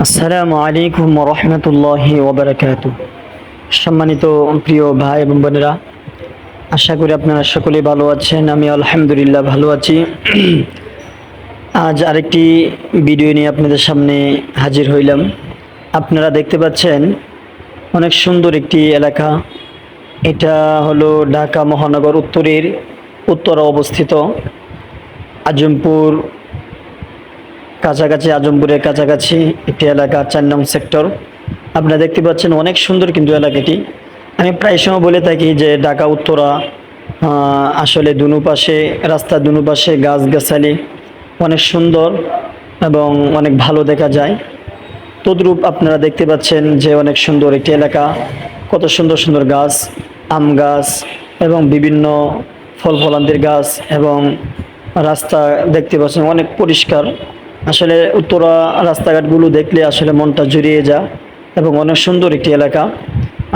আসসালামু আলাইকুম রহমতুল্লাহি ওবারাকাতু। সম্মানিত প্রিয় ভাই এবং বোনেরা, আশা করি আপনারা সকলেই ভালো আছেন। আমি আলহামদুলিল্লাহ ভালো আছি। আজ আরেকটি ভিডিও নিয়ে আপনাদের সামনে হাজির হইলাম। আপনারা দেখতে পাচ্ছেন অনেক সুন্দর একটি এলাকা। এটা হলো ঢাকা মহানগর উত্তরের উত্তরে অবস্থিত আজমপুর আজমপুরের কাছাকাছি একটি এলাকা, 4 নং সেক্টর। আপনারা দেখতে পাচ্ছেন অনেক সুন্দর কিন্তু এলাকাটি। আমি প্রায় সময় বলে থাকি যে ঢাকা উত্তরা আসলে দুনো পাশে রাস্তার দুনো পাশে গাছগাছালি অনেক সুন্দর এবং অনেক ভালো দেখা যায়। তদ্রূপ আপনারা দেখতে পাচ্ছেন যে অনেক সুন্দর একটি এলাকা, কত সুন্দর সুন্দর গাছ, আম গাছ এবং বিভিন্ন ফল ফলান্তির গাছ, এবং রাস্তা দেখতে পাচ্ছেন অনেক পরিষ্কার। আসলে উত্তরা রাস্তাঘাটগুলো দেখলে আসলে মনটা জুড়িয়ে যায় এবং অনেক সুন্দর একটি এলাকা।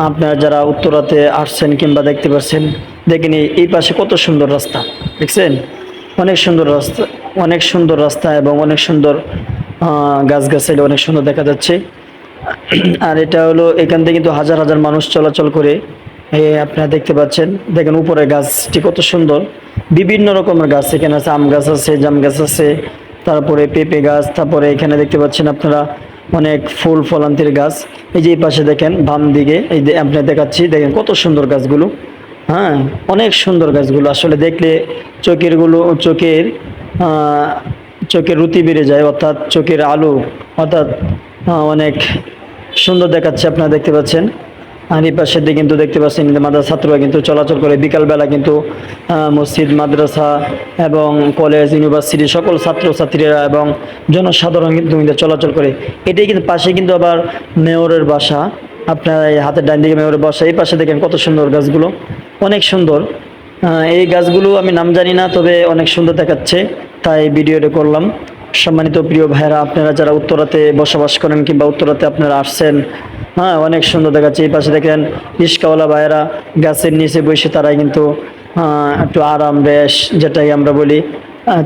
আপনারা যারা উত্তরাতে আসছেন কিংবা দেখতে পাচ্ছেন, দেখেন এই পাশে কত সুন্দর রাস্তা, দেখছেন? অনেক সুন্দর রাস্তা, অনেক সুন্দর রাস্তা এবং অনেক সুন্দর গাছগাছালি অনেক সুন্দর দেখা যাচ্ছে। আর এটা হলো এখান থেকে কিন্তু হাজার হাজার মানুষ চলাচল করে। আপনারা দেখতে পাচ্ছেন, দেখেন উপরে গাছটি কত সুন্দর। বিভিন্ন রকমের গাছ এখানে আছে, আম গাছ আছে, জাম গাছ আছে, তারপরে পেঁপে গাছ, তারপরে এখানে দেখতে পাচ্ছেন আপনারা অনেক ফুল ফলান্তির গাছ। এই যে এই পাশে দেখেন বাম দিকে, এই যে আপনারা দেখাচ্ছি, দেখেন কত সুন্দর গাছগুলো। হ্যাঁ, অনেক সুন্দর গাছগুলো আসলে দেখলে চোখের রুতি বেড়ে যায়, অর্থাৎ চোখের আলো, অর্থাৎ অনেক সুন্দর দেখাচ্ছে। আপনারা দেখতে পাচ্ছেন। আর এই পাশের দিকে কিন্তু দেখতে পাচ্ছেন মাদ্রাসা ছাত্ররা কিন্তু চলাচল করে। বিকালবেলা কিন্তু মসজিদ, মাদ্রাসা এবং কলেজ, ইউনিভার্সিটি সকল ছাত্রছাত্রীরা এবং জনসাধারণ কিন্তু চলাচল করে। এটাই কিন্তু পাশে কিন্তু আবার মেয়রের বাসা। আপনার এই হাতের ডান দিকে মেয়রের বাসা। এই পাশে দেখেন কত সুন্দর গাছগুলো, অনেক সুন্দর। এই গাছগুলো আমি নাম জানি না, তবে অনেক সুন্দর দেখাচ্ছে, তাই ভিডিওটা করলাম। সম্মানিত প্রিয় ভাইরা, আপনারা যারা উত্তরাতে বসবাস করেন কিংবা উত্তরাতে আপনারা আসছেন, হ্যাঁ, অনেক সুন্দর দেখাচ্ছে। এই পাশে দেখেন রিস্কাওয়ালা ভাইয়েরা গাছের নিচে বসে তারাই কিন্তু একটু আরাম রেশ যেটাই আমরা বলি,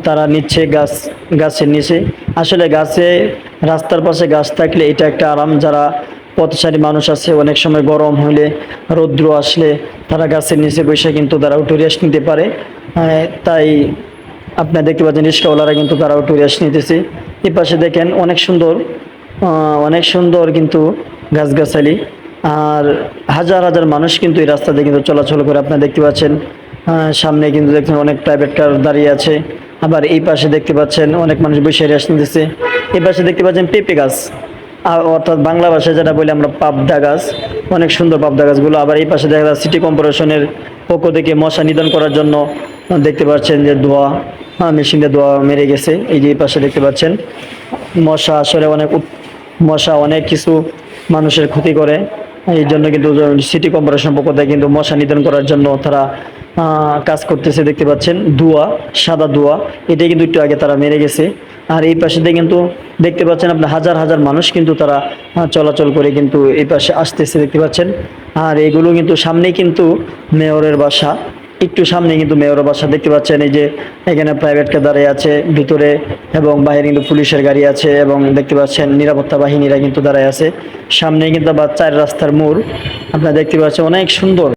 তারা নিচ্ছে গাছের নিচে। আসলে রাস্তার পাশে গাছ থাকলে এটা একটা আরাম। যারা পথচারী মানুষ আছে, অনেক সময় গরম হলে, রৌদ্র আসলে তারা গাছের নিচে বসে কিন্তু তারা একটু রেস্ট নিতে পারে। তাই আপনারা দেখতে পাচ্ছেন রিস্কাওয়ালারা কিন্তু তারাও একটু রেস্ট নিতেছে। এই পাশে দেখেন অনেক সুন্দর, অনেক সুন্দর কিন্তু গাছগাছালি। আর হাজার হাজার মানুষ কিন্তু এই রাস্তাতে কিন্তু চলাচল করে। আপনারা দেখতে পাচ্ছেন সামনে কিন্তু দেখছেন অনেক প্রাইভেট কার দাঁড়িয়ে আছে। আবার এই পাশে দেখতে পাচ্ছেন অনেক মানুষ বসে রেস্ট নিতেছে। এই পাশে দেখতে পাচ্ছেন পেঁপে গাছ, অর্থাৎ বাংলা ভাষায় যেটা বলি আমরা পাবদা গাছ, অনেক সুন্দর পাবদা গাছগুলো। আবার এই পাশে দেখা যাচ্ছে সিটি কর্পোরেশনের পক্ষ থেকে মশা নিধন করার জন্য দেখতে পাচ্ছেন যে ধোঁয়া, মেশিন দিয়ে ধোঁয়া মেরে গেছে। এই যে এই পাশে দেখতে পাচ্ছেন মশা, আসলে মশা অনেক কিছু মানুষের ক্ষতি করে। এই জন্য কিন্তু সিটি কর্পোরেশন পক্ষ থেকে কিন্তু মশা নিধন করার জন্য তারা কাজ করতেছে। দেখতে পাচ্ছেন ধোঁয়া, সাদা ধোঁয়া, এটাই কিন্তু একটু আগে তারা মেরে গেছে। আর এই পাশে দিয়ে কিন্তু দেখতে পাচ্ছেন আপনার হাজার হাজার মানুষ কিন্তু তারা চলাচল করে কিন্তু এই পাশে আসতেছে, দেখতে পাচ্ছেন। আর এগুলো কিন্তু সামনেই কিন্তু মেয়রের বাসা, একটু সামনে কিন্তু মেয়রের বাসা দেখতে পাচ্ছেন। এই যে এখানে প্রাইভেট কার দাঁড়িয়ে আছে ভিতরে, এবং বাইরে কিন্তু পুলিশের গাড়ি আছে, এবং দেখতে পাচ্ছেন নিরাপত্তা বাহিনীরা কিন্তু দাঁড়ায় আছে। সামনে কিন্তু আবার 4 রাস্তার মোড়, আপনারা দেখতে পাচ্ছেন অনেক সুন্দর।